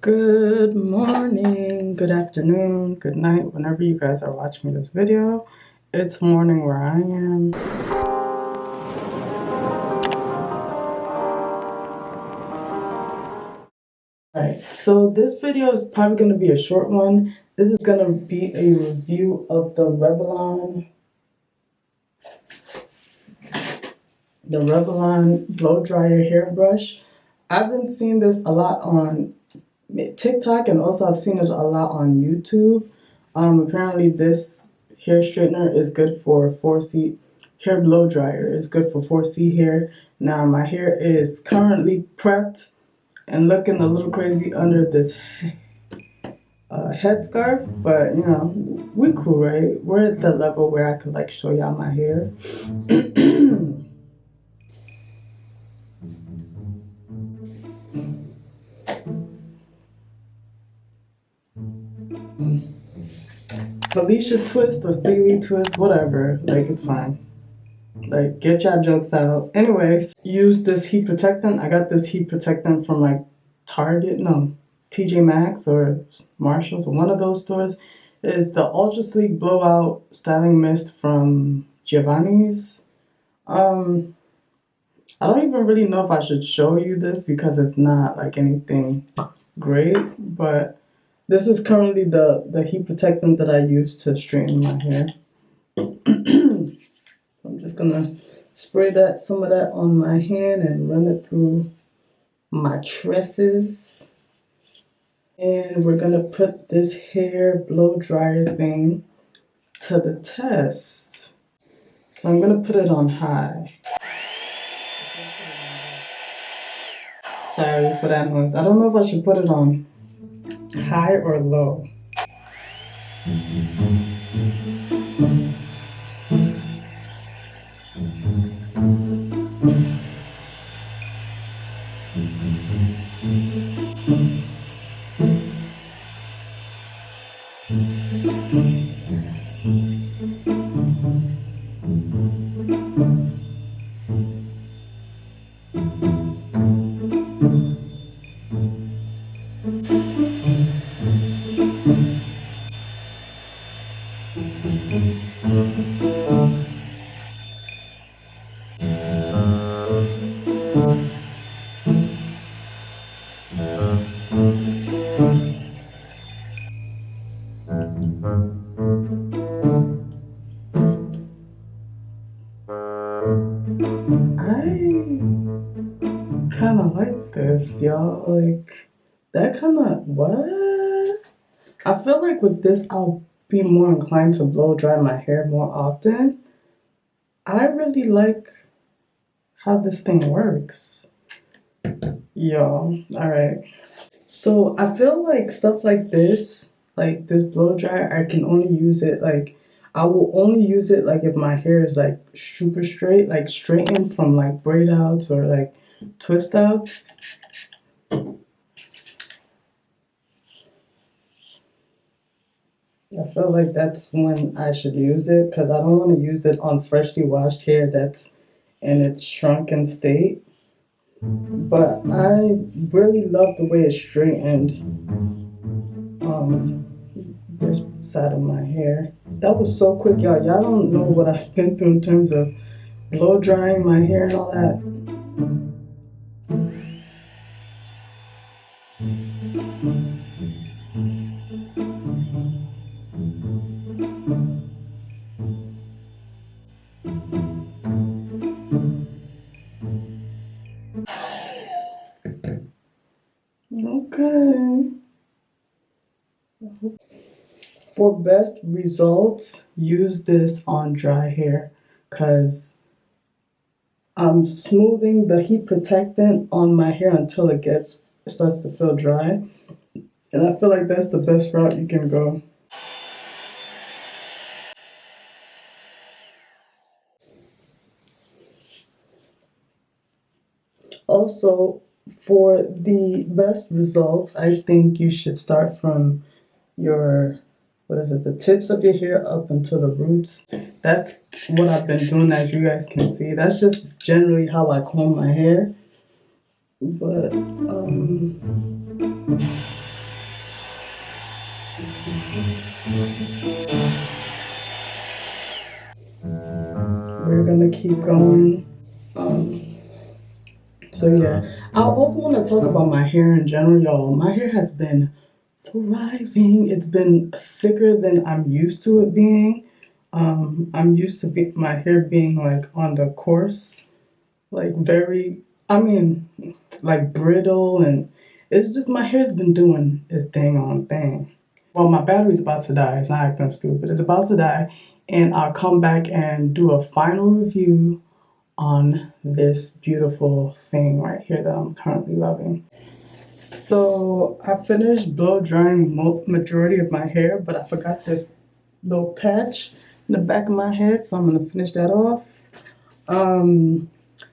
Good morning, good afternoon, good night, whenever you guys are watching this video. It's morning where I am. Alright, so this video is probably going to be a short one. This is going to be a review of the Revlon blow dryer hairbrush. I've been seeing this a lot on TikTok, and also I've seen it a lot on YouTube. Apparently this hair straightener is good for 4C hair blow dryer. It's good for 4C hair. Now my hair is currently prepped and looking a little crazy under this headscarf, but you know, we cool, right? We're at the level where I could like show y'all my hair. Felicia twist or Sealy twist, whatever, like it's fine. Like, get y'all jokes out. Anyways, use this heat protectant. I got this heat protectant from like Target, no, TJ Maxx or Marshalls, or one of those stores. Is the Ultra Sleek Blowout Styling Mist from Giovanni's. I don't even really know if I should show you this because it's not like anything great, but this is currently the heat protectant that I use to straighten my hair. So I'm just gonna spray some of that on my hand and run it through my tresses. And we're gonna put this hair blow dryer thing to the test. So I'm gonna put it on high. Sorry for that noise. I don't know if I should put it on high or low. I kind of like this, y'all. Like, that kind of, what? I feel like with this, I'll be more inclined to blow dry my hair more often. I really like how this thing works. Y'all, alright. So I feel like stuff like this blow dryer, I can only use it like, I will only use it like if my hair is like super straight, like straightened from like braid outs or like twist outs. I feel like that's when I should use it, because I don't want to use it on freshly washed hair that's in its shrunken state. But I really love the way it straightened this side of my hair. That was so quick, y'all. Y'all don't know what I've been through in terms of blow drying my hair and all that. Okay. For best results, use this on dry hair, because I'm smoothing the heat protectant on my hair until it starts to feel dry. And I feel like that's the best route you can go. Also, for the best results, I think you should start from your, the tips of your hair up until the roots. That's what I've been doing, as you guys can see. That's just generally how I comb my hair. But, We're gonna keep going. Um, so yeah, I also want to talk about my hair in general, y'all. My hair has been thriving. It's been thicker than I'm used to it being. I'm used to my hair being like on the coarse, like very, I mean, like brittle, and it's just my hair's been doing its dang on thing. Well, my battery's about to die. It's not acting stupid. It's about to die, and I'll come back and do a final review on this beautiful thing right here that I'm currently loving. So I finished blow drying majority of my hair, but I forgot this little patch in the back of my head, so I'm gonna finish that off. Um,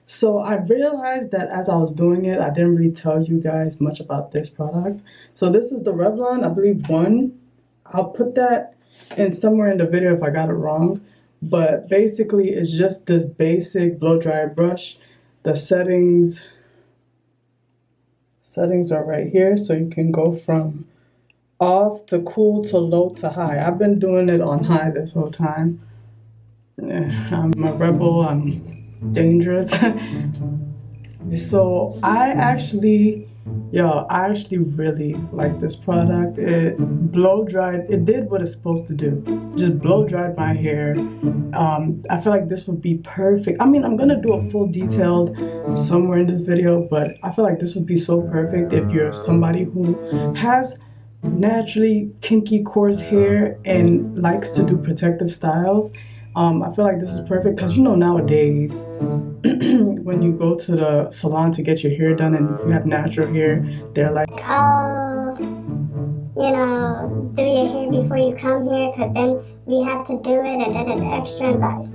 so I realized that as I was doing it, I didn't really tell you guys much about this product. So this is the Revlon, I believe one. I'll put that in somewhere in the video if I got it wrong. But basically, it's just this basic blow dry brush. The settings are right here, so you can go from off to cool to low to high. I've been doing it on high this whole time. I'm a rebel. I'm dangerous. So I actually really like this product. It blow dried. It did what it's supposed to do. Just blow dried my hair. I feel like this would be perfect. I mean, I'm gonna do a full detailed somewhere in this video, but I feel like this would be so perfect if you're somebody who has naturally kinky coarse hair and likes to do protective styles. I feel like this is perfect because you know nowadays when you go to the salon to get your hair done and if you have natural hair, they're like, oh, do your hair before you come here because then we have to do it and then it's extra. But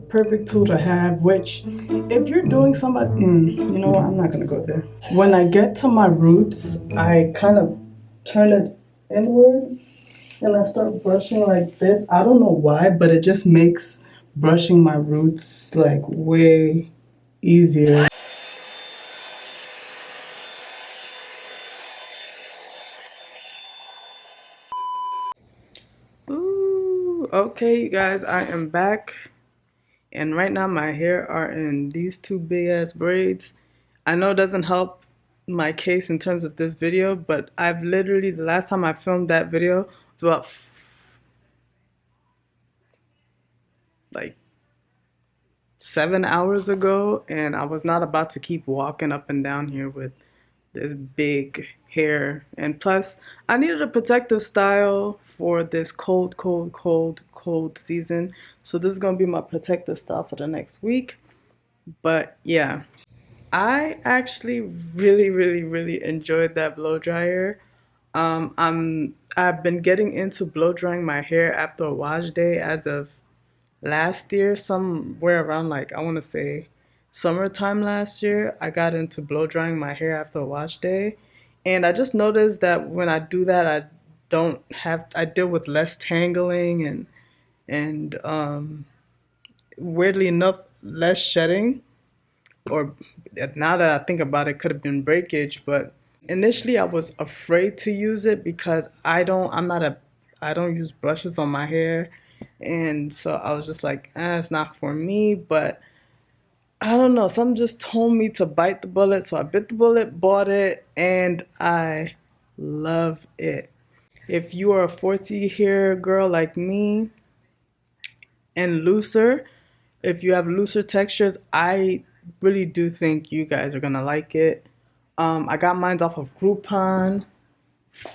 perfect tool to have, which if you're doing somebody, you know what, I'm not gonna go there. When I get to my roots, I kind of turn it inward and I start brushing like this. I don't know why, but it just makes brushing my roots like way easier. Ooh, okay, you guys, I am back. And right now my hair are in these two big ass braids. I know it doesn't help my case in terms of this video, but I've literally, the last time I filmed that video was about like 7 hours ago, and I was not about to keep walking up and down here with this big hair. And plus, I needed a protective style for this cold season. So this is gonna be my protective style for the next week. But yeah, I actually really enjoyed that blow dryer. I've been getting into blow drying my hair after a wash day as of last year, somewhere around like I want to say summertime last year. I got into blow drying my hair after a wash day, and I just noticed that when I do that, I deal with less tangling and weirdly enough less shedding. Or now that I think about it, could have been breakage, but initially I was afraid to use it because I don't use brushes on my hair, and so I was just like, it's not for me. But I don't know, something just told me to bite the bullet, so I bit the bullet, bought it, and I love it. If you are a 40 hair girl like me and looser, if you have looser textures, I really do think you guys are gonna like it. I got mine off of Groupon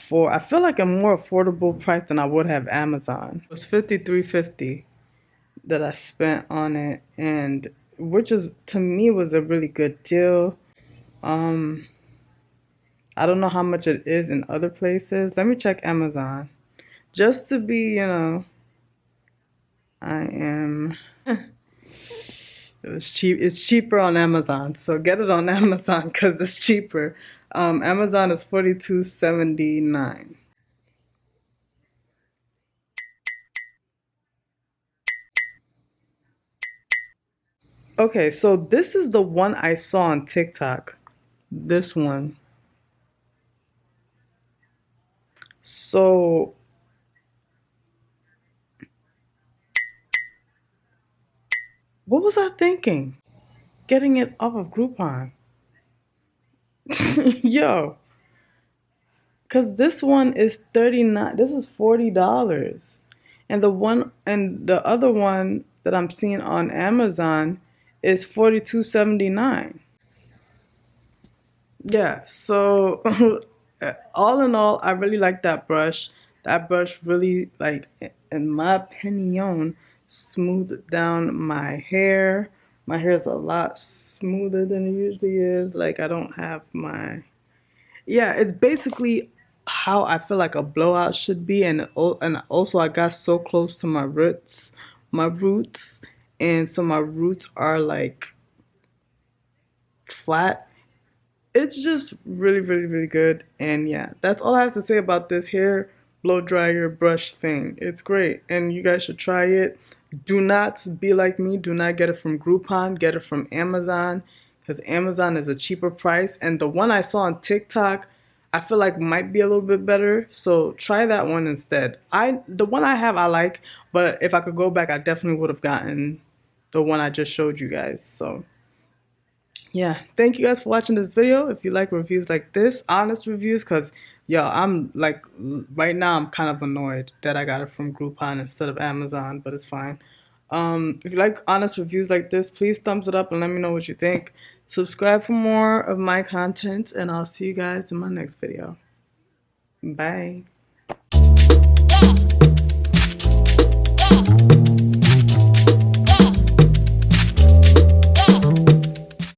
for I feel like a more affordable price than I would have Amazon. It was $53.50 that I spent on it, and which is to me was a really good deal. Um, I don't know how much it is in other places. Let me check Amazon just to be, I am. It was cheap. It's cheaper on Amazon, so get it on Amazon because it's cheaper. Amazon is $42.79. Okay, so this is the one I saw on TikTok. This one. So was I thinking? Getting it off of Groupon. Yo, because this one is 39. This is $40. And the other one that I'm seeing on Amazon is 42.79. Yeah, so all in all, I really like that brush. That brush really, like, in my opinion, smoothed down my hair. My hair is a lot smoother than it usually is. Like, I don't have my, yeah, it's basically how I feel like a blowout should be, and also I got so close to my roots, and so my roots are like flat. It's just really, really, really good. And yeah, that's all I have to say about this hair blow dryer brush thing. It's great, and you guys should try it. Do not be like me. Do not get it from Groupon. Get it from Amazon, because Amazon is a cheaper price. And the one I saw on TikTok, I feel like might be a little bit better. So try that one instead. The one I have I like, but if I could go back, I definitely would have gotten the one I just showed you guys. So yeah, thank you guys for watching this video. If you like reviews like this, honest reviews, because yo, I'm like, right now I'm kind of annoyed that I got it from Groupon instead of Amazon, but it's fine. If you like honest reviews like this, please thumbs it up and let me know what you think. Subscribe for more of my content, and I'll see you guys in my next video. Bye.